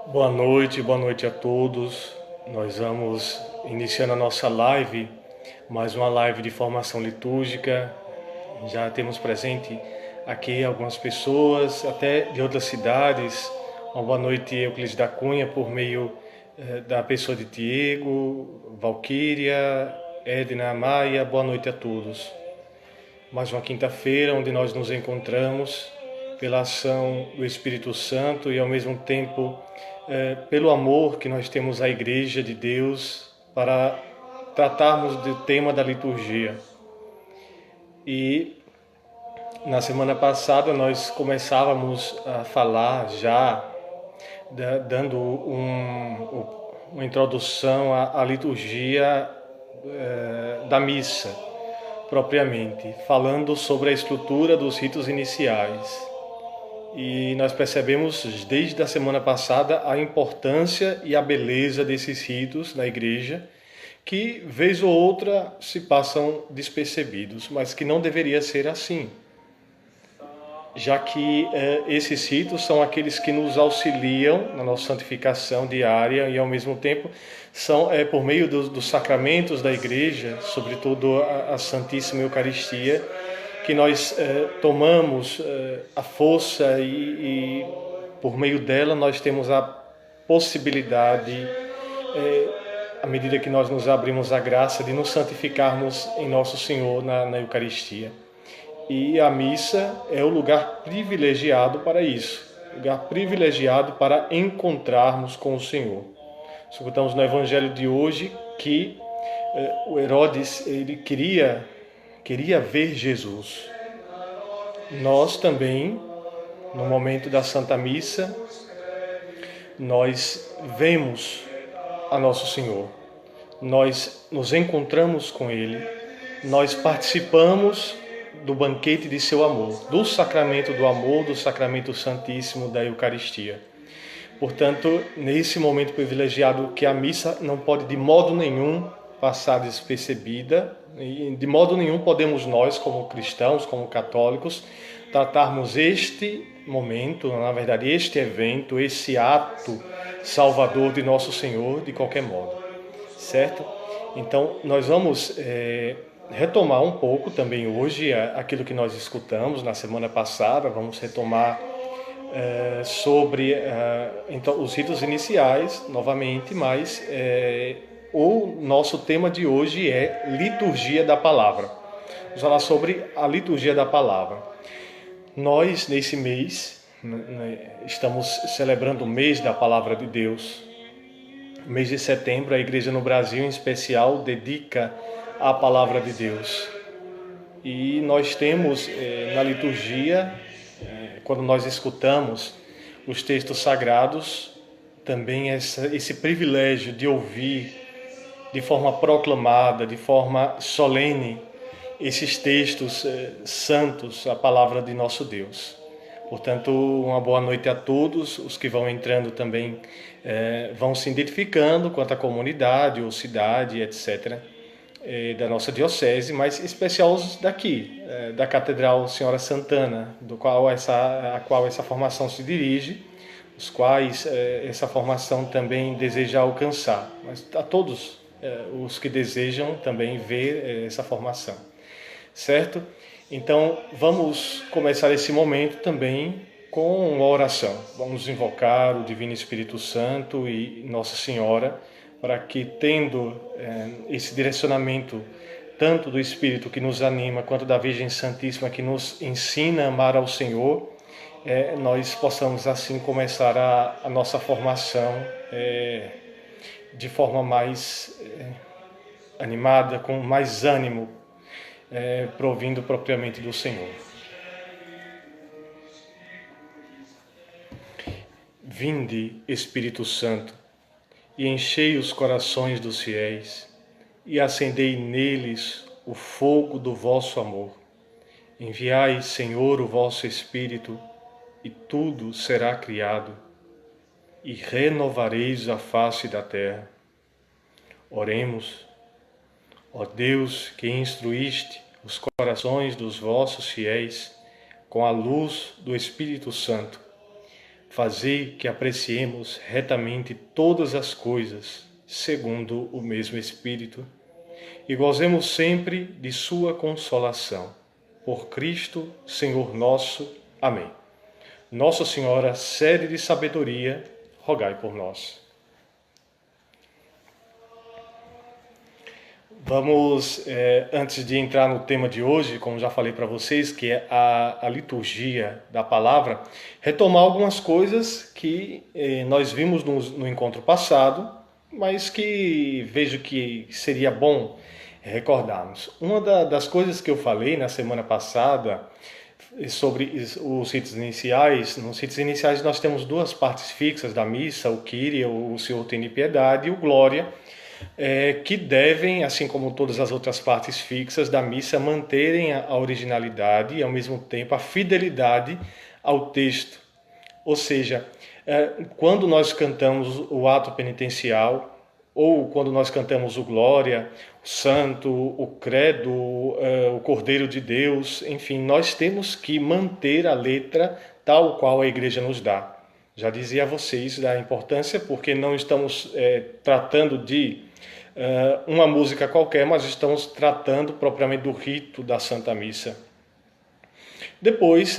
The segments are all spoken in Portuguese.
Boa noite a todos. Nós vamos iniciando a nossa live, mais uma live de formação litúrgica. Já temos presente aqui algumas pessoas, até de outras cidades. Uma boa noite, Euclides da Cunha, por meio da pessoa de Diego, Valquíria, Edna, Maia. Boa noite a todos. Mais uma quinta-feira onde nós nos encontramos pela ação do Espírito Santo e ao mesmo tempo pelo amor que nós temos à Igreja de Deus para tratarmos do tema da liturgia. E na semana passada nós começávamos a falar já, dando uma introdução à liturgia da missa, propriamente, falando sobre a estrutura dos ritos iniciais. E nós percebemos desde a semana passada a importância e a beleza desses ritos na igreja, que vez ou outra se passam despercebidos, mas que não deveria ser assim, já que esses ritos são aqueles que nos auxiliam na nossa santificação diária e ao mesmo tempo são por meio dos sacramentos da igreja, sobretudo a Santíssima Eucaristia, que nós tomamos a força e por meio dela nós temos a possibilidade, à medida que nós nos abrimos à graça, de nos santificarmos em Nosso Senhor na Eucaristia. E a missa é o lugar privilegiado para isso, lugar privilegiado para encontrarmos com o Senhor. Escutamos no Evangelho de hoje que o Herodes ele queria ver Jesus. Nós também, no momento da Santa Missa, nós vemos a Nosso Senhor. Nós nos encontramos com Ele, nós participamos do banquete de seu amor, do sacramento do amor, do sacramento santíssimo da Eucaristia. Portanto, nesse momento privilegiado que a missa não pode de modo nenhum passar despercebida, e de modo nenhum podemos nós, como cristãos, como católicos, tratarmos este momento, na verdade este evento, esse ato salvador de Nosso Senhor de qualquer modo, certo? Então, nós vamos retomar um pouco também hoje aquilo que nós escutamos na semana passada, vamos retomar sobre então, os ritos iniciais, novamente, mas o nosso tema de hoje é liturgia da palavra. Vamos falar sobre a liturgia da palavra. Nós, nesse mês, estamos celebrando o mês da palavra de Deus. O mês de setembro, a igreja no Brasil, em especial, dedica à palavra de Deus. E nós temos na liturgia, quando nós escutamos os textos sagrados, também esse privilégio de ouvir de forma proclamada, de forma solene, esses textos santos, a palavra de nosso Deus. Portanto, uma boa noite a todos. Os que vão entrando também vão se identificando quanto à comunidade ou cidade, etc., da nossa diocese, mas em especial os daqui, da Catedral Senhora Santana, a qual essa formação se dirige, os quais essa formação também deseja alcançar. Mas a todos os que desejam também ver essa formação. Certo? Então, vamos começar esse momento também com uma oração. Vamos invocar o Divino Espírito Santo e Nossa Senhora, para que, tendo esse direcionamento, tanto do Espírito que nos anima, quanto da Virgem Santíssima que nos ensina a amar ao Senhor, nós possamos assim começar a nossa formação de forma mais animada, com mais ânimo, provindo propriamente do Senhor. Vinde, Espírito Santo, e enchei os corações dos fiéis, e acendei neles o fogo do vosso amor. Enviai, Senhor, o vosso Espírito, e tudo será criado, e renovareis a face da terra. Oremos. Ó Deus, que instruíste os corações dos vossos fiéis com a luz do Espírito Santo, Fazei que apreciemos retamente todas as coisas, segundo o mesmo Espírito, e gozemos sempre de sua consolação. Por Cristo, Senhor nosso. Amém. Nossa Senhora, sede de sabedoria, rogai por nós. Vamos, antes de entrar no tema de hoje, como já falei para vocês, que é a liturgia da palavra, retomar algumas coisas que nós vimos no encontro passado, mas que vejo que seria bom recordarmos. Uma das coisas que eu falei na semana passada sobre os ritos iniciais, nos ritos iniciais nós temos duas partes fixas da missa, o Kyrie, o Senhor tem piedade, e o Glória, que devem, assim como todas as outras partes fixas da missa, manterem a originalidade e, ao mesmo tempo, a fidelidade ao texto. Ou seja, quando nós cantamos o ato penitencial, ou quando nós cantamos o Glória, o Santo, o Credo, o Cordeiro de Deus, enfim, nós temos que manter a letra tal qual a Igreja nos dá. Já dizia a vocês da importância, porque não estamos tratando de uma música qualquer, mas estamos tratando propriamente do rito da Santa Missa. Depois,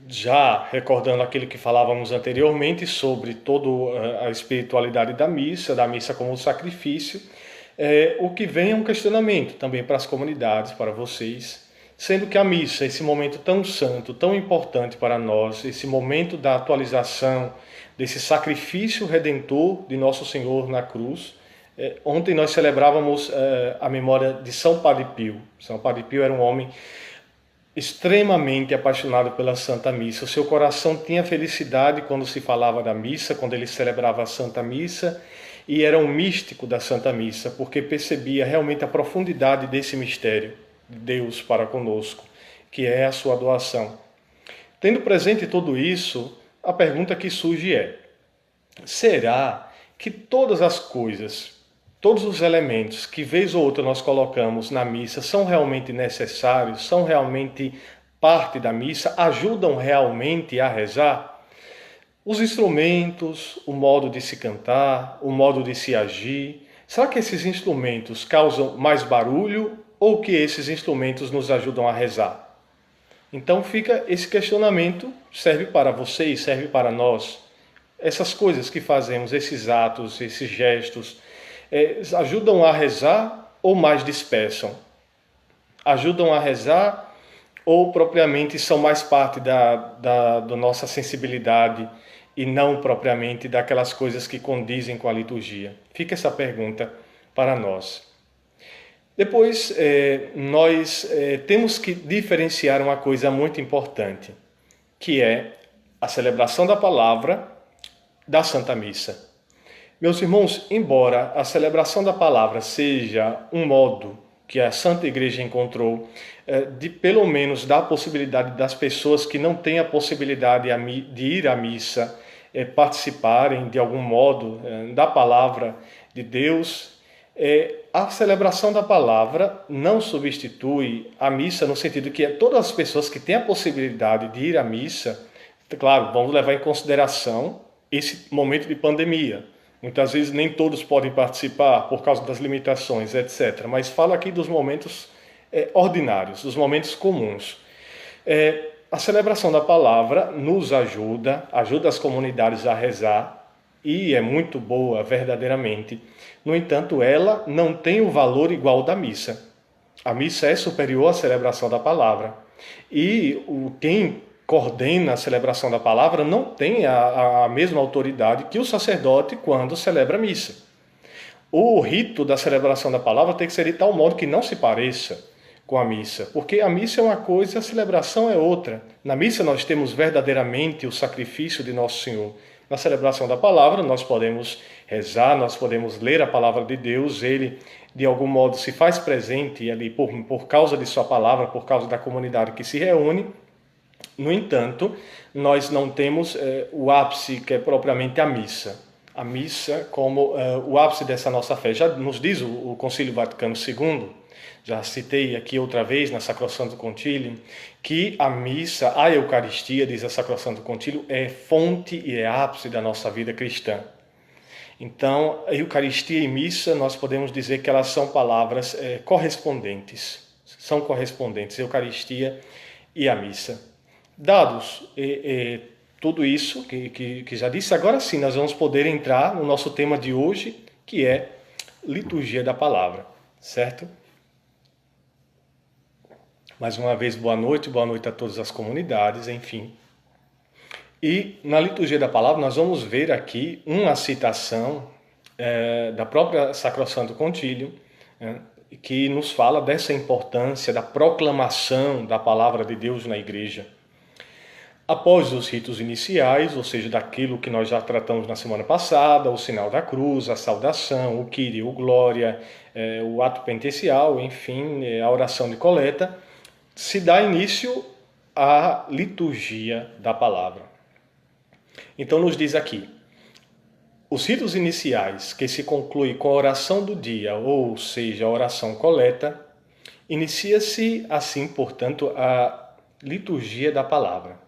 já recordando aquilo que falávamos anteriormente sobre toda a espiritualidade da missa como sacrifício, o que vem é um questionamento também para as comunidades, para vocês, sendo que a missa, esse momento tão santo, tão importante para nós, esse momento da atualização desse sacrifício redentor de Nosso Senhor na cruz. Ontem nós celebrávamos a memória de São Padre Pio. São Padre Pio era um homem extremamente apaixonado pela Santa Missa. O seu coração tinha felicidade quando se falava da missa, quando ele celebrava a Santa Missa, e era um místico da Santa Missa, porque percebia realmente a profundidade desse mistério de Deus para conosco, que é a sua doação. Tendo presente tudo isso, a pergunta que surge é: será que todas as coisas, todos os elementos que vez ou outra nós colocamos na missa são realmente necessários, são realmente parte da missa, ajudam realmente a rezar? Os instrumentos, o modo de se cantar, o modo de se agir, será que esses instrumentos causam mais barulho ou que esses instrumentos nos ajudam a rezar? Então fica esse questionamento, serve para vocês, serve para nós. Essas coisas que fazemos, esses atos, esses gestos, ajudam a rezar ou mais dispersam? Ajudam a rezar ou propriamente são mais parte da nossa sensibilidade e não propriamente daquelas coisas que condizem com a liturgia? Fica essa pergunta para nós. Depois, nós temos que diferenciar uma coisa muito importante, que é a celebração da palavra da Santa Missa. Meus irmãos, embora a celebração da palavra seja um modo que a Santa Igreja encontrou de pelo menos dar a possibilidade das pessoas que não têm a possibilidade de ir à missa participarem de algum modo da palavra de Deus, a celebração da palavra não substitui a missa no sentido que todas as pessoas que têm a possibilidade de ir à missa, claro, vamos levar em consideração esse momento de pandemia. Muitas vezes nem todos podem participar por causa das limitações, etc. Mas falo aqui dos momentos ordinários, dos momentos comuns. A celebração da palavra nos ajuda as comunidades a rezar, e é muito boa verdadeiramente. No entanto, ela não tem o valor igual da missa. A missa é superior à celebração da palavra. E quem coordena a celebração da palavra não tem a mesma autoridade que o sacerdote quando celebra a missa. O rito da celebração da palavra tem que ser de tal modo que não se pareça com a missa, porque a missa é uma coisa e a celebração é outra. Na missa nós temos verdadeiramente o sacrifício de Nosso Senhor. Na celebração da palavra nós podemos rezar, nós podemos ler a palavra de Deus, ele de algum modo se faz presente ali por causa de sua palavra, por causa da comunidade que se reúne. No entanto, nós não temos o ápice que é propriamente a missa. A missa como o ápice dessa nossa fé. Já nos diz o Concílio Vaticano II Já citei aqui outra vez na Sacrosanto Concilium que a missa, a Eucaristia, diz a Sacrosanto Concilium, é fonte e é ápice da nossa vida cristã. Então, a Eucaristia e missa, nós podemos dizer que elas são palavras correspondentes. São correspondentes, a Eucaristia e a missa. Dados tudo isso que já disse, agora sim nós vamos poder entrar no nosso tema de hoje, que é liturgia da palavra, certo? Mais uma vez, boa noite a todas as comunidades, enfim. E na liturgia da palavra nós vamos ver aqui uma citação da própria Sacrosanto Concilium, que nos fala dessa importância da proclamação da palavra de Deus na igreja. Após os ritos iniciais, ou seja, daquilo que nós já tratamos na semana passada, o sinal da cruz, a saudação, o Kyrie, o Glória, o ato penitencial, enfim, a oração de coleta, se dá início à liturgia da palavra. Então nos diz aqui, os ritos iniciais que se concluem com a oração do dia, ou seja, a oração coleta, inicia-se assim, portanto, a liturgia da palavra.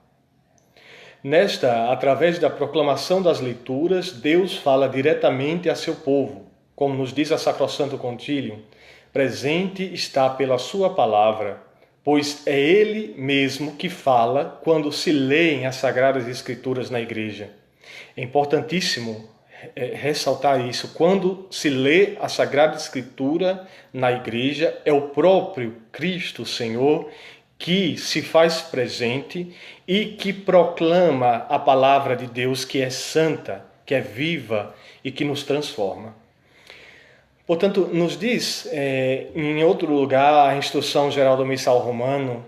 Nesta, através da proclamação das leituras, Deus fala diretamente a seu povo, como nos diz a Sacrosanto Concilium, presente está pela sua palavra, pois é Ele mesmo que fala quando se leem as Sagradas Escrituras na igreja. É importantíssimo ressaltar isso. Quando se lê a Sagrada Escritura na igreja, é o próprio Cristo Senhor que se faz presente e que proclama a palavra de Deus, que é santa, que é viva e que nos transforma. Portanto, nos diz, em outro lugar, a Instrução Geral do Missal Romano,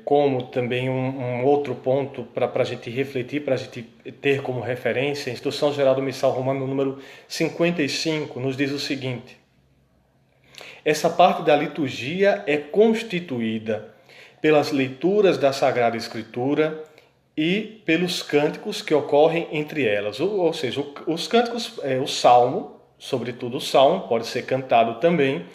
como também um outro ponto para a gente refletir, para a gente ter como referência, a Instrução Geral do Missal Romano, número 55, nos diz o seguinte: essa parte da liturgia é constituída pelas leituras da Sagrada Escritura e pelos cânticos que ocorrem entre elas. Ou seja, os cânticos, o salmo, sobretudo o salmo, pode ser cantado também,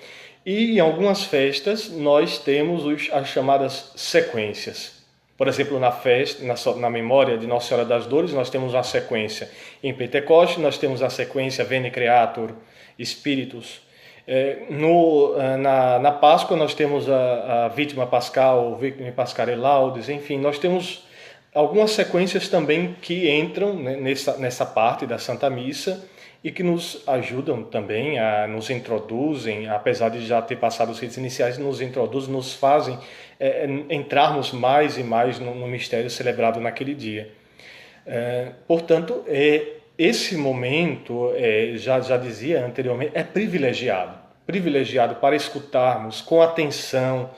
e em algumas festas nós temos as chamadas sequências. Por exemplo, na festa, na memória de Nossa Senhora das Dores, nós temos uma sequência. Em Pentecostes, nós temos a sequência Veni Creator Spiritus. Na Páscoa, nós temos a Vítima Pascal, Victime Pascale Laudes, enfim, nós temos algumas sequências também que entram nessa parte da Santa Missa, e que nos ajudam também, nos introduzem, apesar de já ter passado os ritos iniciais, nos introduzem, nos fazem entrarmos mais e mais no mistério celebrado naquele dia. Portanto, esse momento, já dizia anteriormente, é privilegiado para escutarmos com atenção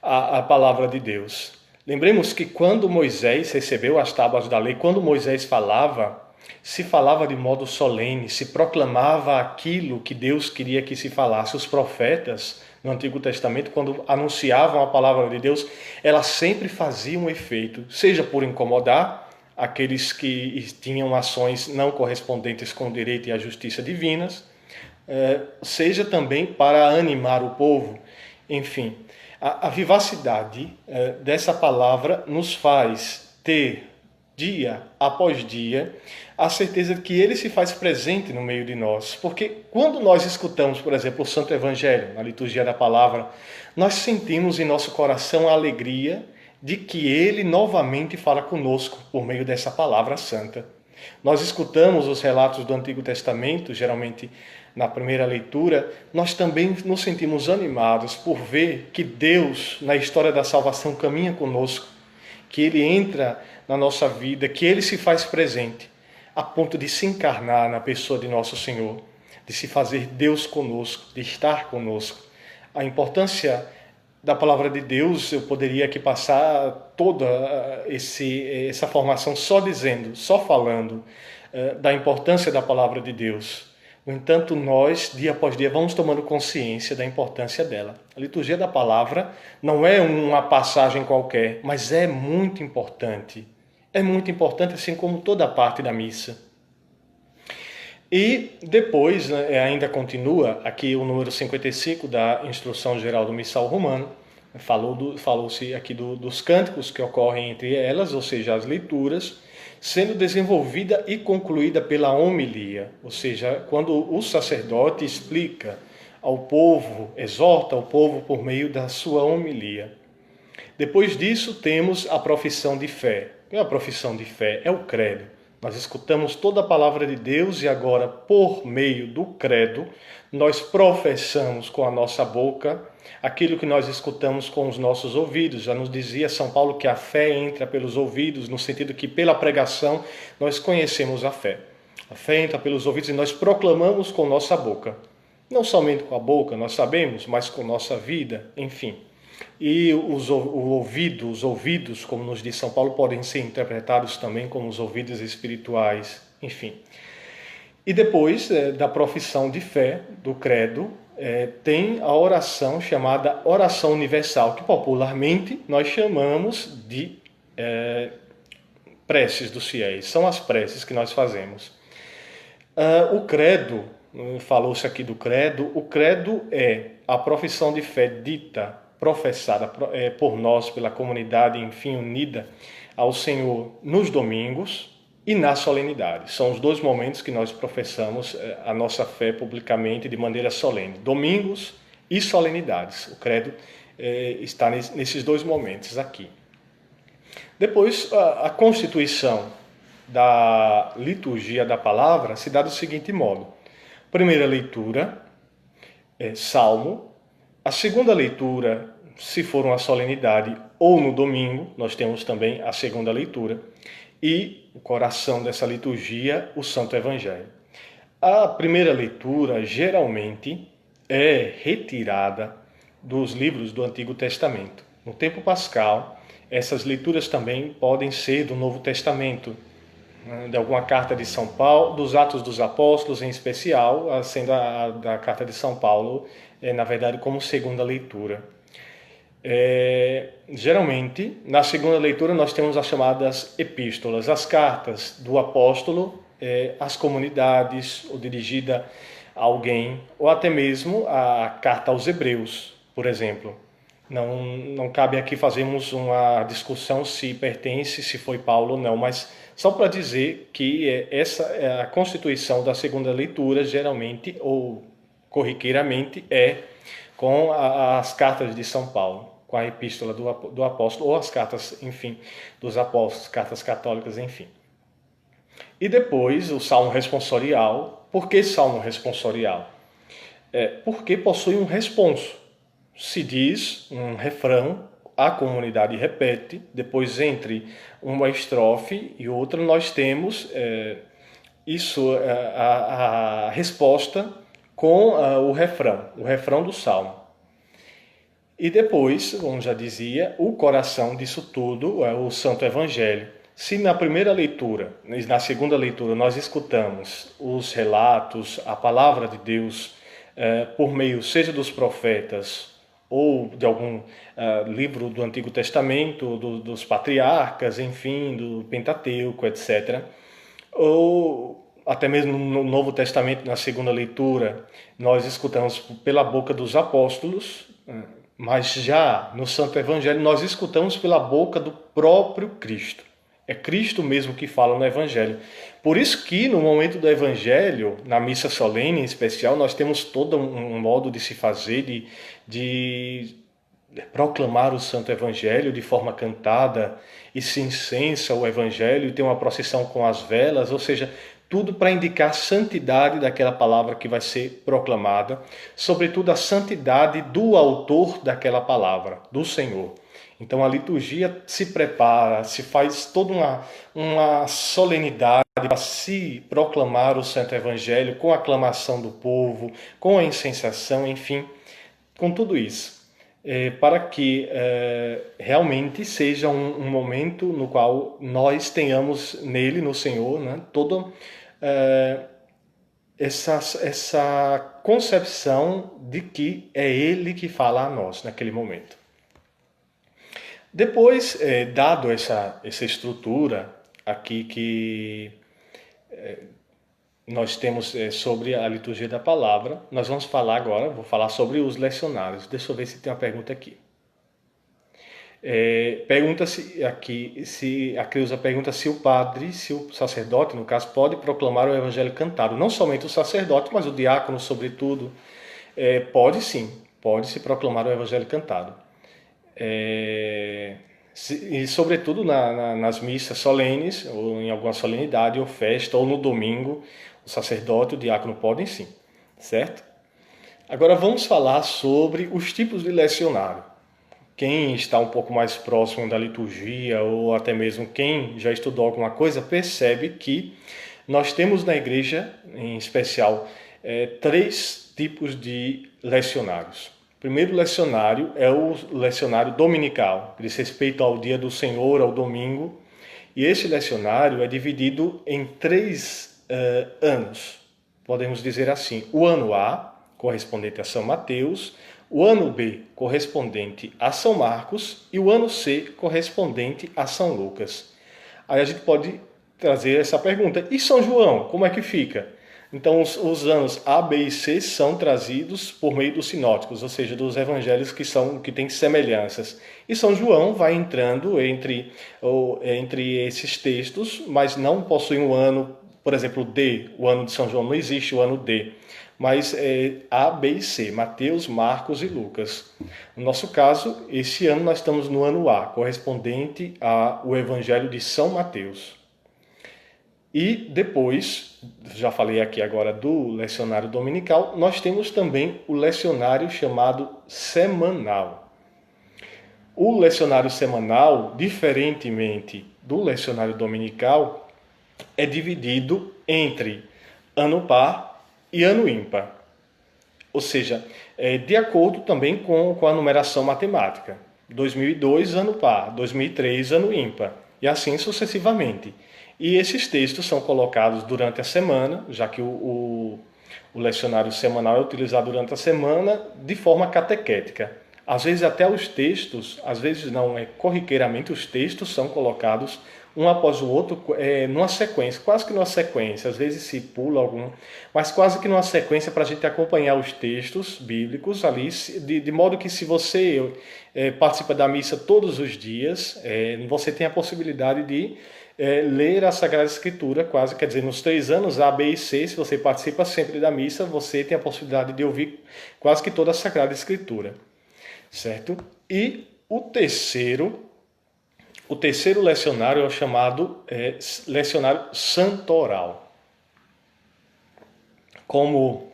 a palavra de Deus. Lembremos que quando Moisés recebeu as tábuas da lei, quando Moisés falava, se falava de modo solene, se proclamava aquilo que Deus queria que se falasse. Os profetas no Antigo Testamento, quando anunciavam a palavra de Deus, elas sempre faziam um efeito, seja por incomodar aqueles que tinham ações não correspondentes com o direito e a justiça divinas, seja também para animar o povo. Enfim, a vivacidade dessa palavra nos faz ter, dia após dia, a certeza de que Ele se faz presente no meio de nós. Porque quando nós escutamos, por exemplo, o Santo Evangelho, na liturgia da palavra, nós sentimos em nosso coração a alegria de que Ele novamente fala conosco por meio dessa palavra santa. Nós escutamos os relatos do Antigo Testamento, geralmente na primeira leitura, nós também nos sentimos animados por ver que Deus, na história da salvação, caminha conosco, que Ele entra na nossa vida, que Ele se faz presente, a ponto de se encarnar na pessoa de nosso Senhor, de se fazer Deus conosco, de estar conosco. A importância da palavra de Deus, eu poderia aqui passar toda essa formação só dizendo, só falando da importância da palavra de Deus. No entanto, nós, dia após dia, vamos tomando consciência da importância dela. A liturgia da palavra não é uma passagem qualquer, mas é muito importante. É muito importante, assim como toda a parte da missa. E depois, né, ainda continua aqui o número 55 da Instrução Geral do Missal Romano, falou-se aqui dos cânticos que ocorrem entre elas, ou seja, as leituras, sendo desenvolvida e concluída pela homilia, ou seja, quando o sacerdote explica ao povo, exorta o povo por meio da sua homilia. Depois disso, temos a profissão de fé. O que é a profissão de fé? É o credo. Nós escutamos toda a palavra de Deus e agora, por meio do credo, nós professamos com a nossa boca aquilo que nós escutamos com os nossos ouvidos. Já nos dizia São Paulo que a fé entra pelos ouvidos, no sentido que pela pregação nós conhecemos a fé. A fé entra pelos ouvidos e nós proclamamos com nossa boca. Não somente com a boca, nós sabemos, mas com nossa vida, enfim. E os ouvidos, como nos diz São Paulo, podem ser interpretados também como os ouvidos espirituais, enfim. E depois da profissão de fé, do credo, tem a oração chamada oração universal, que popularmente nós chamamos de preces dos fiéis. São as preces que nós fazemos. O credo, falou-se aqui do credo, o credo é a profissão de fé dita, professada por nós, pela comunidade, enfim, unida ao Senhor nos domingos e na solenidade. São os dois momentos que nós professamos a nossa fé publicamente de maneira solene. Domingos e solenidades. O credo está nesses dois momentos aqui. Depois, a constituição da liturgia da palavra se dá do seguinte modo. Primeira leitura, salmo. A segunda leitura, se for uma solenidade ou no domingo, nós temos também a segunda leitura. E o coração dessa liturgia, o Santo Evangelho. A primeira leitura, geralmente, é retirada dos livros do Antigo Testamento. No tempo pascal, essas leituras também podem ser do Novo Testamento, de alguma carta de São Paulo, dos Atos dos Apóstolos em especial, sendo a da carta de São Paulo, na verdade, como segunda leitura. Geralmente, na segunda leitura, nós temos as chamadas epístolas, as cartas do apóstolo às comunidades, ou dirigida a alguém, ou até mesmo a carta aos Hebreus, por exemplo. Não cabe aqui fazermos uma discussão se pertence, se foi Paulo ou não, mas só para dizer que essa é a constituição da segunda leitura, geralmente ou corriqueiramente, com as cartas de São Paulo, com a epístola do apóstolo, ou as cartas, enfim, dos apóstolos, cartas católicas, enfim. E depois o salmo responsorial. Por que salmo responsorial? Porque possui um responso. Se diz um refrão, a comunidade repete, depois entre uma estrofe e outra nós temos a resposta com o refrão do salmo. E depois, como já dizia, o coração disso tudo é o Santo Evangelho. Se na primeira leitura, na segunda leitura, nós escutamos os relatos, a palavra de Deus, por meio seja dos profetas ou de algum livro do Antigo Testamento, dos patriarcas, enfim, do Pentateuco, etc., ou até mesmo no Novo Testamento, na segunda leitura, nós escutamos pela boca dos apóstolos, mas já no Santo Evangelho nós escutamos pela boca do próprio Cristo. É Cristo mesmo que fala no Evangelho. Por isso que no momento do Evangelho, na missa solene em especial, nós temos todo um modo de se fazer, de proclamar o Santo Evangelho de forma cantada, e se incensa o Evangelho, e tem uma procissão com as velas, ou seja, tudo para indicar a santidade daquela palavra que vai ser proclamada, sobretudo a santidade do autor daquela palavra, do Senhor. Então a liturgia se prepara, se faz toda uma solenidade para se proclamar o Santo Evangelho com a aclamação do povo, com a incensação, enfim, com tudo isso. Para que realmente seja um momento no qual nós tenhamos nele, no Senhor, né, toda essa concepção de que é Ele que fala a nós naquele momento. Depois, dado essa estrutura aqui que nós temos sobre a liturgia da palavra. Nós vamos falar agora, vou falar sobre os lecionários. Deixa eu ver se tem uma pergunta aqui. Pergunta-se aqui, a Creuza pergunta se o padre, se o sacerdote, no caso, pode proclamar o evangelho cantado. Não somente o sacerdote, mas o diácono, sobretudo. Pode sim, pode se proclamar o evangelho cantado. E sobretudo nas missas solenes, ou em alguma solenidade, ou festa, ou no domingo, o sacerdote e o diácono podem sim, certo? Agora vamos falar sobre os tipos de lecionário. Quem está um pouco mais próximo da liturgia, ou até mesmo quem já estudou alguma coisa, percebe que nós temos na igreja, em especial, 3 tipos de lecionários. O primeiro lecionário é o lecionário dominical, que diz respeito ao dia do Senhor, ao domingo. E esse lecionário é dividido em 3 anos, podemos dizer assim. O ano A, correspondente a São Mateus, o ano B, correspondente a São Marcos, e o ano C, correspondente a São Lucas. Aí a gente pode trazer essa pergunta: e São João, como é que fica? Então, os anos A, B e C são trazidos por meio dos sinóticos, ou seja, dos evangelhos que têm semelhanças. E São João vai entrando entre esses textos, mas não possui um ano, por exemplo, D, o ano de São João, não existe o ano D. Mas A, B e C, Mateus, Marcos e Lucas. No nosso caso, esse ano nós estamos no ano A, correspondente ao Evangelho de São Mateus. E depois, já falei aqui agora do lecionário dominical, nós temos também o lecionário chamado semanal. O lecionário semanal, diferentemente do lecionário dominical, é dividido entre ano par e ano ímpar. Ou seja, de acordo também com a numeração matemática. 2002, ano par, 2003, ano ímpar, e assim sucessivamente. E esses textos são colocados durante a semana, já que o lecionário semanal é utilizado durante a semana de forma catequética. Às vezes até os textos, às vezes não, corriqueiramente os textos são colocados um após o outro, numa sequência, quase que numa sequência. Às vezes se pula algum, mas quase que numa sequência para a gente acompanhar os textos bíblicos ali, de modo que se você participa da missa todos os dias, você tem a possibilidade de ler a Sagrada Escritura, quase, quer dizer, nos 3 anos A, B e C, se você participa sempre da missa, você tem a possibilidade de ouvir quase que toda a Sagrada Escritura, certo? E o terceiro lecionário é o chamado lecionário santoral. Como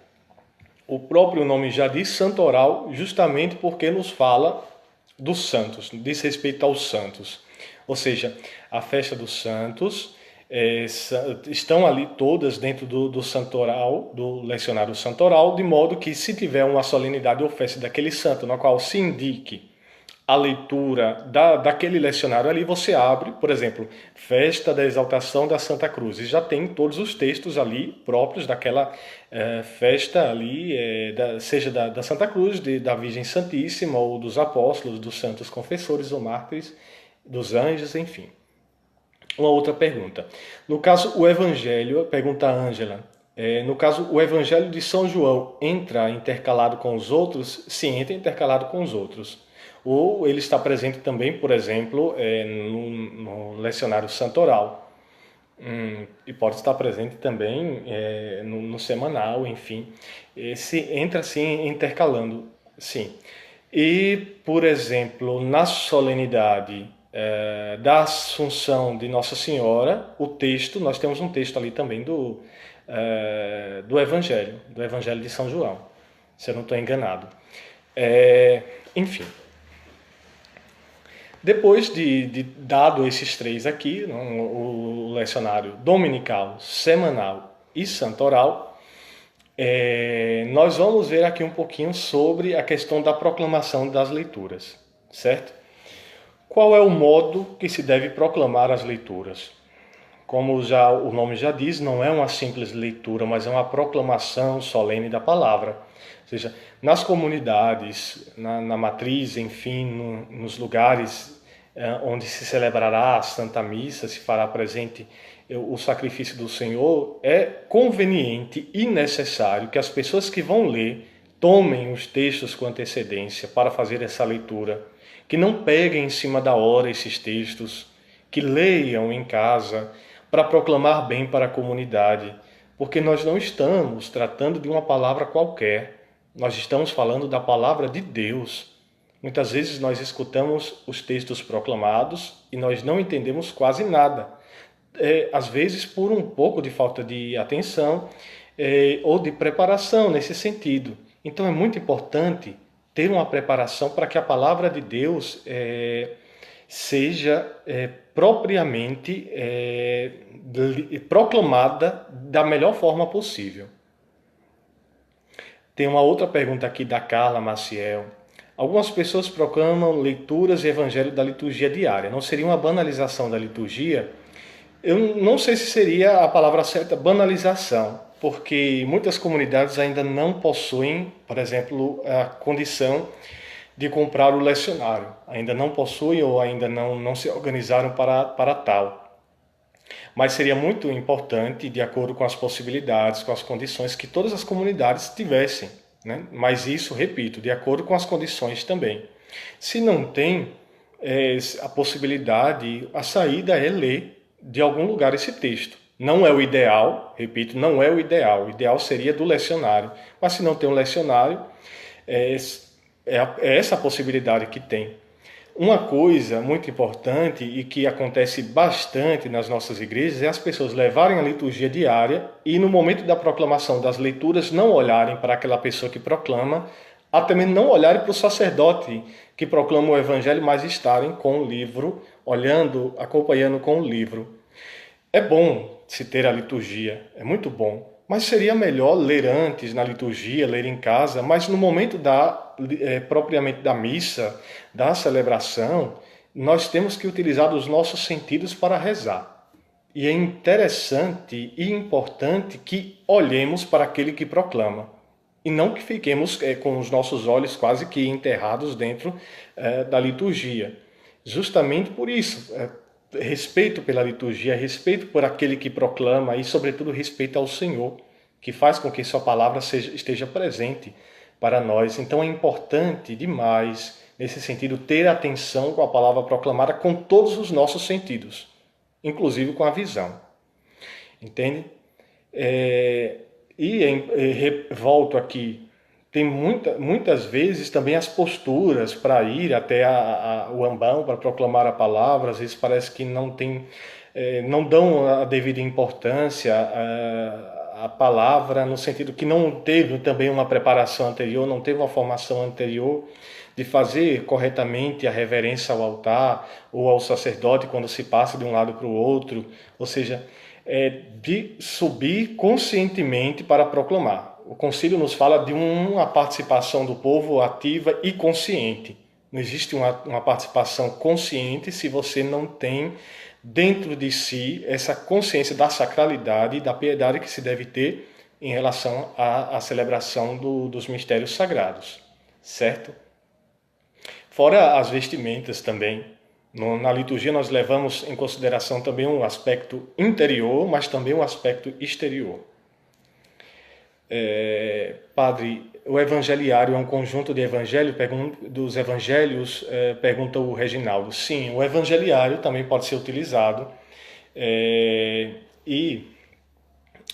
o próprio nome já diz, santoral, justamente porque nos fala dos santos, diz respeito aos santos. Ou seja, a festa dos santos estão ali todas dentro do santoral, do lecionário santoral, de modo que se tiver uma solenidade ou festa daquele santo, na qual se indique a leitura daquele lecionário ali, você abre, por exemplo, Festa da Exaltação da Santa Cruz, e já tem todos os textos ali próprios daquela festa ali, seja da Santa Cruz, da Virgem Santíssima, ou dos apóstolos, dos santos confessores ou mártires, dos anjos, enfim. Uma outra pergunta. No caso, o Evangelho, pergunta a Ângela, no caso, o Evangelho de São João entra intercalado com os outros? Sim, entra intercalado com os outros. Ou ele está presente também, por exemplo, no lecionário santoral. E pode estar presente também no semanal, enfim. Esse entra assim intercalando, sim. E, por exemplo, na solenidade da Assunção de Nossa Senhora, o texto, nós temos um texto ali também do Evangelho de São João, se eu não estou enganado. Enfim. Depois de dado esses 3 aqui, o lecionário dominical, semanal e santoral, nós vamos ver aqui um pouquinho sobre a questão da proclamação das leituras, certo? Qual é o modo que se deve proclamar as leituras? Como o nome já diz, não é uma simples leitura, mas é uma proclamação solene da palavra. Ou seja, nas comunidades, na matriz, enfim, nos lugares onde se celebrará a Santa Missa, se fará presente o sacrifício do Senhor, é conveniente e necessário que as pessoas que vão ler tomem os textos com antecedência para fazer essa leitura, que não peguem em cima da hora esses textos, que leiam em casa para proclamar bem para a comunidade, porque nós não estamos tratando de uma palavra qualquer, nós estamos falando da palavra de Deus. Muitas vezes nós escutamos os textos proclamados e nós não entendemos quase nada. Às vezes por um pouco de falta de atenção ou de preparação nesse sentido. Então é muito importante ter uma preparação para que a palavra de Deus seja propriamente proclamada da melhor forma possível. Tem uma outra pergunta aqui da Carla Maciel. Algumas pessoas proclamam leituras e evangelho da liturgia diária. Não seria uma banalização da liturgia? Eu não sei se seria a palavra certa, banalização, porque muitas comunidades ainda não possuem, por exemplo, a condição de comprar o lecionário. Ainda não possuem ou ainda não se organizaram para tal. Mas seria muito importante, de acordo com as possibilidades, com as condições, que todas as comunidades tivessem, né? Mas isso, repito, de acordo com as condições também. Se não tem a possibilidade, a saída é ler de algum lugar esse texto. Não é o ideal, repito, não é o ideal. O ideal seria do lecionário. Mas se não tem um lecionário, é essa a possibilidade que tem. Uma coisa muito importante e que acontece bastante nas nossas igrejas é as pessoas levarem a liturgia diária e no momento da proclamação das leituras não olharem para aquela pessoa que proclama, até mesmo não olharem para o sacerdote que proclama o evangelho, mas estarem com o livro, olhando, acompanhando com o livro. É bom se ter a liturgia, é muito bom, mas seria melhor ler antes na liturgia, ler em casa, mas no momento propriamente da missa, da celebração, nós temos que utilizar os nossos sentidos para rezar. E é interessante e importante que olhemos para aquele que proclama e não que fiquemos com os nossos olhos quase que enterrados dentro da liturgia. Justamente por isso, respeito pela liturgia, respeito por aquele que proclama e, sobretudo, respeito ao Senhor, que faz com que sua palavra esteja presente para nós. Então é importante demais, nesse sentido, ter atenção com a palavra proclamada com todos os nossos sentidos, inclusive com a visão. Entende? Volto aqui, tem muitas vezes também as posturas para ir até o ambão para proclamar a palavra, às vezes parece que não dão a devida importância à palavra, no sentido que não teve também uma preparação anterior, não teve uma formação anterior de fazer corretamente a reverência ao altar ou ao sacerdote quando se passa de um lado para o outro, ou seja, de subir conscientemente para proclamar. O concílio nos fala de uma participação do povo ativa e consciente. Não existe uma participação consciente se você não tem dentro de si essa consciência da sacralidade e da piedade que se deve ter em relação à celebração dos mistérios sagrados, certo? Fora as vestimentas também. Na liturgia nós levamos em consideração também um aspecto interior, mas também um aspecto exterior. Padre, o evangeliário é um conjunto de evangelhos dos evangelhos, pergunta o Reginaldo. Sim, o evangeliário também pode ser utilizado e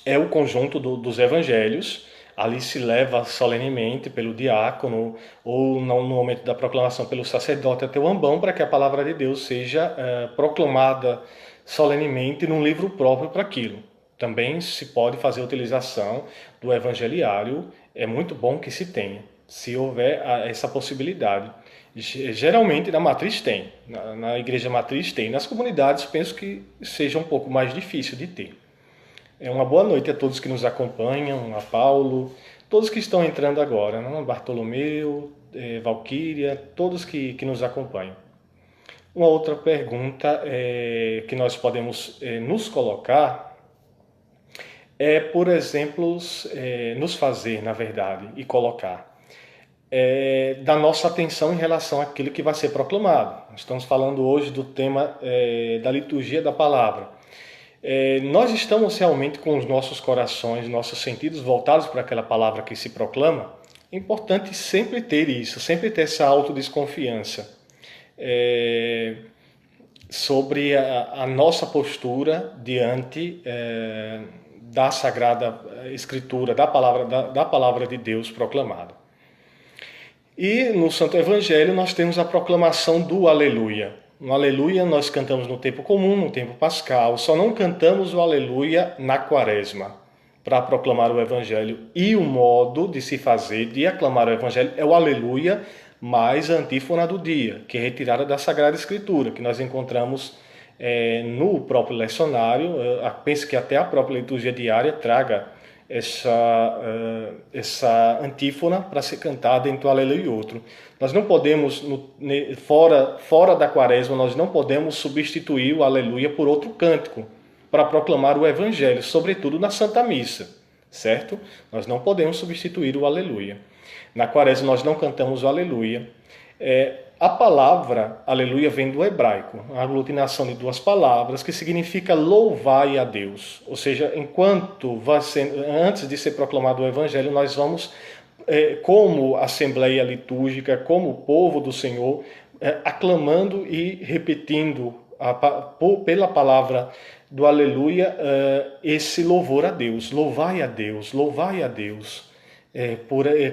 é o conjunto dos evangelhos. Ali se leva solenemente pelo diácono ou no momento da proclamação pelo sacerdote até o ambão para que a palavra de Deus seja proclamada solenemente num livro próprio para aquilo. Também se pode fazer a utilização do evangeliário, é muito bom que se tenha, se houver essa possibilidade. Geralmente na matriz tem, na igreja matriz tem, nas comunidades penso que seja um pouco mais difícil de ter. Uma boa noite a todos que nos acompanham, a Paulo, todos que estão entrando agora, né? Bartolomeu, Valquíria, todos que nos acompanham. Uma outra pergunta que nós podemos nos colocar por exemplo, nos fazer, na verdade, e colocar. da nossa atenção em relação àquilo que vai ser proclamado. Estamos falando hoje do tema da liturgia da palavra. Nós estamos realmente com os nossos corações, nossos sentidos voltados para aquela palavra que se proclama. É importante sempre ter isso, sempre ter essa autodesconfiança sobre a nossa postura diante da Sagrada Escritura, da palavra de Deus proclamada. E no Santo Evangelho nós temos a proclamação do Aleluia. No Aleluia nós cantamos no tempo comum, no tempo pascal, só não cantamos o Aleluia na Quaresma, para proclamar o Evangelho. E o modo de se fazer, de aclamar o Evangelho, é o Aleluia mais a antífona do dia, que é retirada da Sagrada Escritura, que nós encontramos no próprio lecionário. Penso que até a própria liturgia diária traga essa antífona para ser cantada entre um aleluia e outro. Nós não podemos, fora da Quaresma, nós não podemos substituir o aleluia por outro cântico para proclamar o Evangelho, sobretudo na Santa Missa, certo? Nós não podemos substituir o aleluia. Na Quaresma nós não cantamos o aleluia. A palavra aleluia vem do hebraico, a aglutinação de duas palavras que significa louvai a Deus. Ou seja, antes de ser proclamado o Evangelho, nós vamos, como assembleia litúrgica, como povo do Senhor, aclamando e repetindo pela palavra do aleluia esse louvor a Deus. Louvai a Deus, louvai a Deus.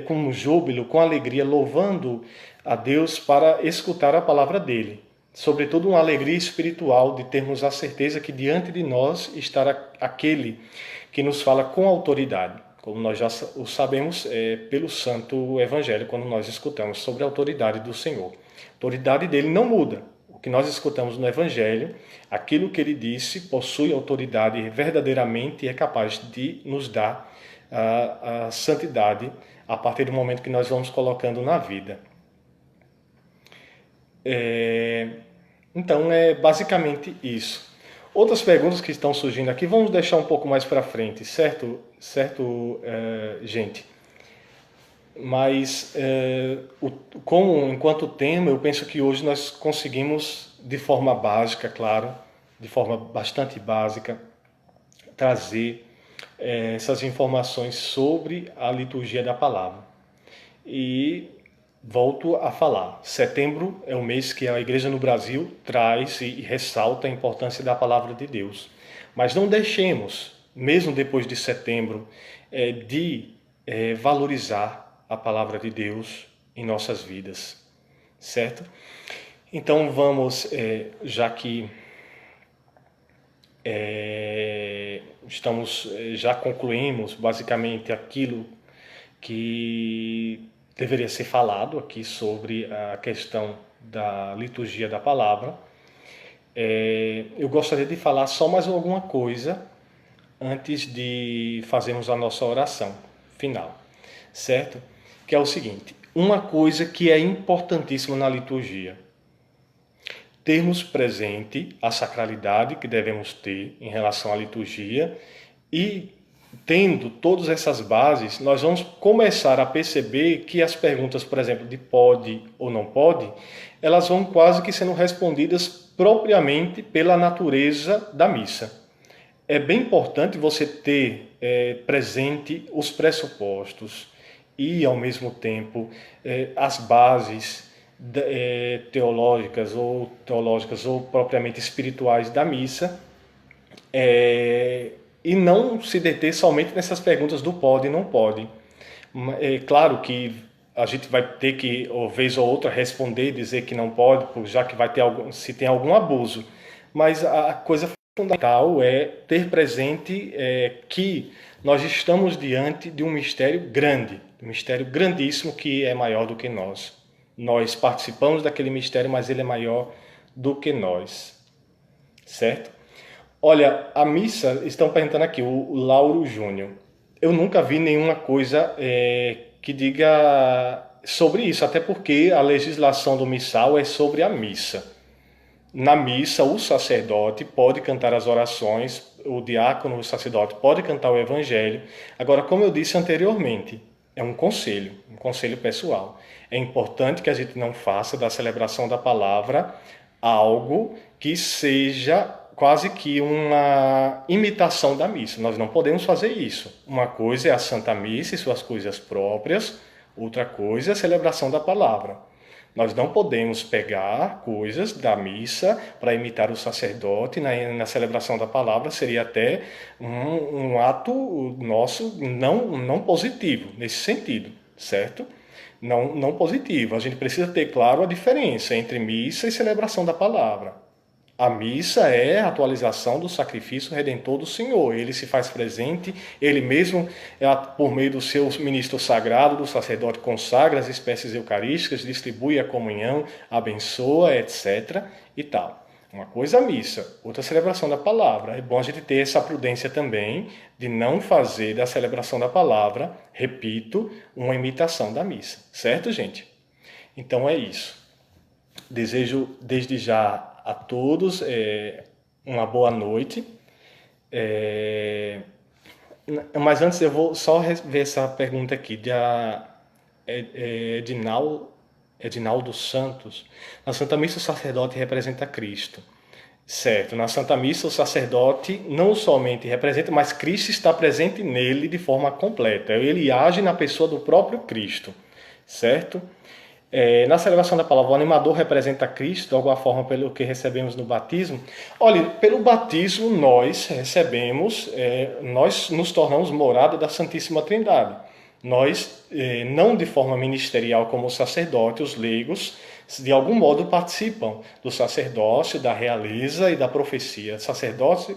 Com júbilo, com alegria, louvando a Deus para escutar a palavra dele. Sobretudo uma alegria espiritual de termos a certeza que diante de nós está aquele que nos fala com autoridade, como nós já o sabemos pelo Santo Evangelho, quando nós escutamos sobre a autoridade do Senhor. A autoridade dele não muda. O que nós escutamos no Evangelho, aquilo que ele disse, possui autoridade verdadeiramente e é capaz de nos dar a santidade a partir do momento que nós vamos colocando na vida. Então é basicamente isso. Outras perguntas que estão surgindo aqui, vamos deixar um pouco mais para frente, certo, gente? Mas enquanto tema, eu penso que hoje nós conseguimos, de forma básica, claro, de forma bastante básica, trazer essas informações sobre a liturgia da palavra. E volto a falar, setembro é o mês que a Igreja no Brasil traz e ressalta a importância da palavra de Deus. Mas não deixemos, mesmo depois de setembro, de valorizar a palavra de Deus em nossas vidas, certo? Então vamos, já que já concluímos basicamente aquilo que deveria ser falado aqui sobre a questão da liturgia da palavra. Eu gostaria de falar só mais alguma coisa antes de fazermos a nossa oração final, certo? Que é o seguinte, uma coisa que é importantíssima na liturgia: termos presente a sacralidade que devemos ter em relação à liturgia, e tendo todas essas bases, nós vamos começar a perceber que as perguntas, por exemplo, de pode ou não pode, elas vão quase que sendo respondidas propriamente pela natureza da missa. É bem importante você ter presente os pressupostos e, ao mesmo tempo, as bases teológicas ou propriamente espirituais da missa, e não se deter somente nessas perguntas do pode e não pode. É claro que a gente vai ter que, ou vez ou outra, responder e dizer que não pode, já que vai ter se tem algum abuso. Mas a coisa fundamental é ter presente que nós estamos diante de um mistério grande, um mistério grandíssimo que é maior do que nós. Nós participamos daquele mistério, mas ele é maior do que nós, certo? Olha, a missa, estão perguntando aqui, o Lauro Júnior. Eu nunca vi nenhuma coisa que diga sobre isso, até porque a legislação do missal é sobre a missa. Na missa, o sacerdote pode cantar as orações, o diácono, o sacerdote, pode cantar o evangelho. Agora, como eu disse anteriormente, É um conselho pessoal. É importante que a gente não faça da celebração da palavra algo que seja quase que uma imitação da missa. Nós não podemos fazer isso. Uma coisa é a Santa Missa e suas coisas próprias, outra coisa é a celebração da palavra. Nós não podemos pegar coisas da missa para imitar o sacerdote. Na celebração da palavra seria até um ato nosso não positivo, nesse sentido, certo? Não positivo. A gente precisa ter claro a diferença entre missa e celebração da palavra. A missa é a atualização do sacrifício redentor do Senhor. Ele se faz presente, ele mesmo, por meio do seu ministro sagrado, do sacerdote, consagra as espécies eucarísticas, distribui a comunhão, abençoa, etc. e tal. Uma coisa é a missa, outra a celebração da palavra. É bom a gente ter essa prudência também de não fazer da celebração da palavra, repito, uma imitação da missa. Certo, gente? Então é isso. Desejo desde já a todos uma boa noite. Mas antes eu vou só ver essa pergunta aqui de Edinaldo Santos. Na Santa Missa o sacerdote representa Cristo. Certo, na Santa Missa o sacerdote não somente representa, mas Cristo está presente nele de forma completa. Ele age na pessoa do próprio Cristo, certo? Na celebração da palavra, o animador representa Cristo, de alguma forma, pelo que recebemos no batismo. Olha, pelo batismo nós recebemos, nós nos tornamos morada da Santíssima Trindade. Nós, não de forma ministerial como o sacerdote, os leigos, de algum modo participam do sacerdócio, da realeza e da profecia. Sacerdote,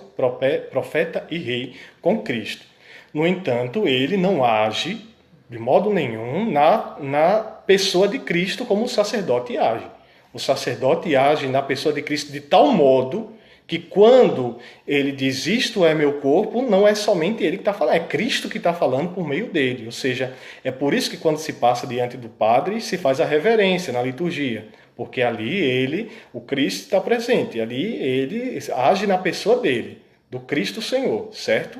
profeta e rei com Cristo. No entanto, ele não age de modo nenhum na pessoa de Cristo como o sacerdote age. O sacerdote age na pessoa de Cristo de tal modo que quando ele diz isto é meu corpo, não é somente ele que está falando, é Cristo que está falando por meio dele. Ou seja, é por isso que quando se passa diante do Padre, se faz a reverência na liturgia. Porque ali o Cristo está presente, ali ele age na pessoa dele, do Cristo Senhor, certo?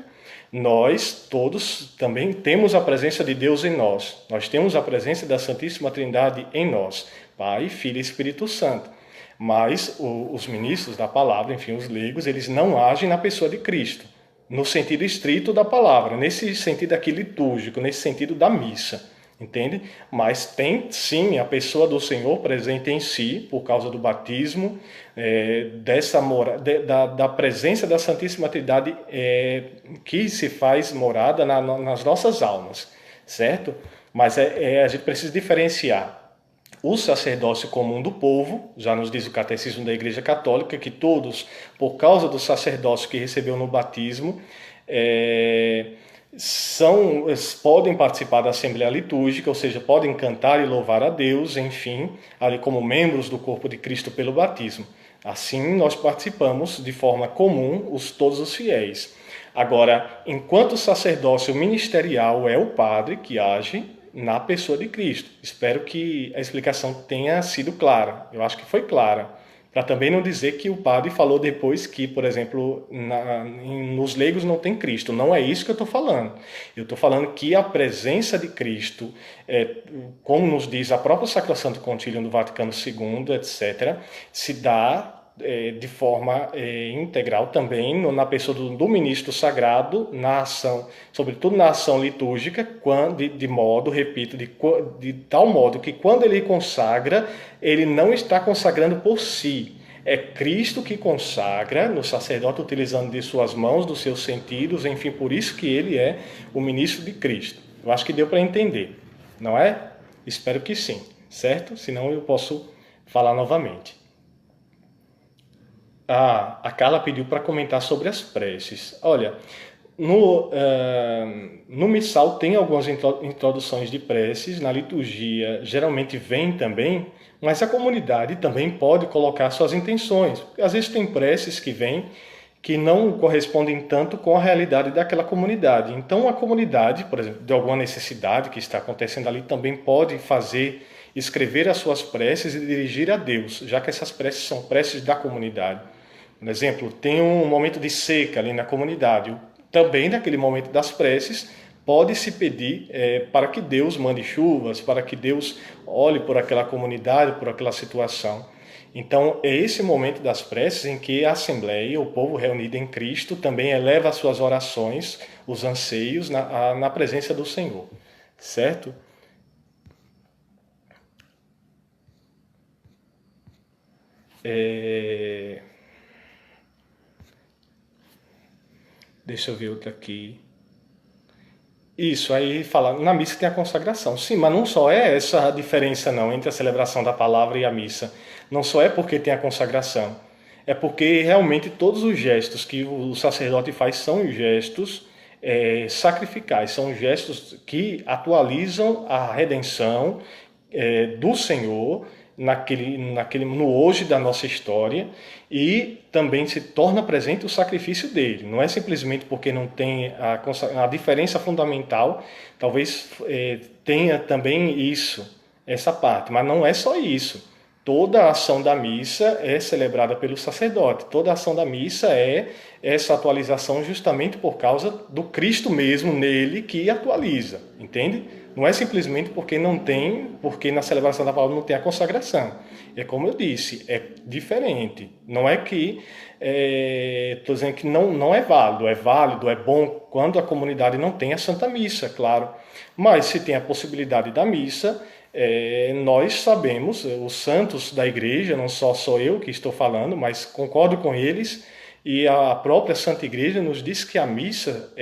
Nós todos também temos a presença de Deus em nós. Nós temos a presença da Santíssima Trindade em nós, Pai, Filho e Espírito Santo. Mas os ministros da palavra, enfim, os leigos, eles não agem na pessoa de Cristo, no sentido estrito da palavra, nesse sentido aqui litúrgico, nesse sentido da missa. Entende? Mas tem sim a pessoa do Senhor presente em si, por causa do batismo, da presença da Santíssima Trindade que se faz morada nas nossas almas, certo? Mas a gente precisa diferenciar o sacerdócio comum do povo, já nos diz o Catecismo da Igreja Católica, que todos, por causa do sacerdócio que recebeu no batismo, podem participar da Assembleia Litúrgica, ou seja, podem cantar e louvar a Deus, enfim, ali como membros do corpo de Cristo pelo batismo. Assim, nós participamos de forma comum, todos os fiéis. Agora, enquanto o sacerdócio ministerial é o padre que age na pessoa de Cristo. Espero que a explicação tenha sido clara. Eu acho que foi clara. Para também não dizer que o padre falou depois que, por exemplo, nos leigos não tem Cristo. Não é isso que eu estou falando. Eu estou falando que a presença de Cristo, como nos diz a própria Sacrosanto Concílio do Vaticano II, etc., se dá de forma integral também na pessoa do ministro sagrado, na ação, sobretudo na ação litúrgica, de modo, repito, de tal modo que quando ele consagra, ele não está consagrando por si. É Cristo que consagra no sacerdote, utilizando de suas mãos, dos seus sentidos, enfim, por isso que ele é o ministro de Cristo. Eu acho que deu para entender, não é? Espero que sim, certo? Senão eu posso falar novamente. A Carla pediu para comentar sobre as preces. Olha, no missal tem algumas introduções de preces, na liturgia geralmente vem também, mas a comunidade também pode colocar suas intenções. Às vezes tem preces que vêm que não correspondem tanto com a realidade daquela comunidade. Então a comunidade, por exemplo, de alguma necessidade que está acontecendo ali, também pode escrever as suas preces e dirigir a Deus, já que essas preces são preces da comunidade. Por exemplo, tem um momento de seca ali na comunidade. Também naquele momento das preces, pode-se pedir para que Deus mande chuvas, para que Deus olhe por aquela comunidade, por aquela situação. Então, é esse momento das preces em que a Assembleia, o povo reunido em Cristo, também eleva as suas orações, os anseios na presença do Senhor, certo? Deixa eu ver outra aqui. Isso, aí fala, na missa tem a consagração. Sim, mas não só é essa a diferença não entre a celebração da palavra e a missa. Não só é porque tem a consagração. É porque realmente todos os gestos que o sacerdote faz são gestos sacrificais, são gestos que atualizam a redenção do Senhor no hoje da nossa história, e também se torna presente o sacrifício dele. Não é simplesmente porque não tem a diferença fundamental, talvez tenha também essa parte, mas não é só isso. Toda a ação da missa é celebrada pelo sacerdote. Toda a ação da missa é essa atualização justamente por causa do Cristo mesmo nele que atualiza, entende? Não é simplesmente porque na celebração da palavra não tem a consagração. É como eu disse, é diferente. Não é que estou dizendo que não é válido, é bom quando a comunidade não tem a Santa Missa, claro. Mas se tem a possibilidade da missa, nós sabemos, os santos da igreja, não sou eu que estou falando, mas concordo com eles, e a própria Santa Igreja nos diz que a missa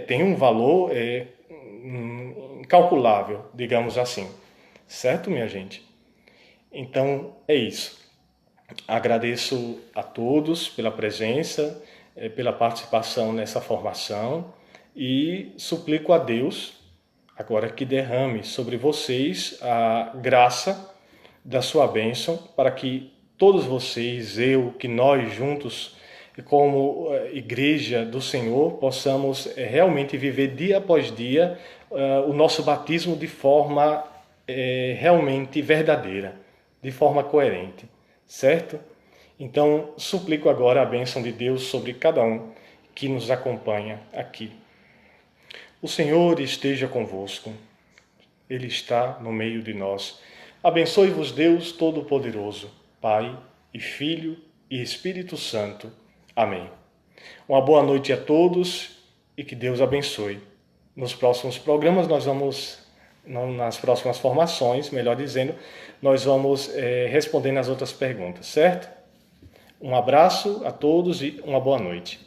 tem um valor incalculável, digamos assim. Certo, minha gente? Então, é isso. Agradeço a todos pela presença, pela participação nessa formação, e suplico a Deus agora que derrame sobre vocês a graça da sua bênção, para que todos vocês, que nós juntos, como Igreja do Senhor, possamos realmente viver dia após dia o nosso batismo de forma realmente verdadeira, de forma coerente, certo? Então, suplico agora a bênção de Deus sobre cada um que nos acompanha aqui. O Senhor esteja convosco. Ele está no meio de nós. Abençoe-vos Deus Todo-Poderoso, Pai e Filho e Espírito Santo. Amém. Uma boa noite a todos e que Deus abençoe. Nos próximos programas nas próximas formações, melhor dizendo, nós vamos respondendo as outras perguntas, certo? Um abraço a todos e uma boa noite.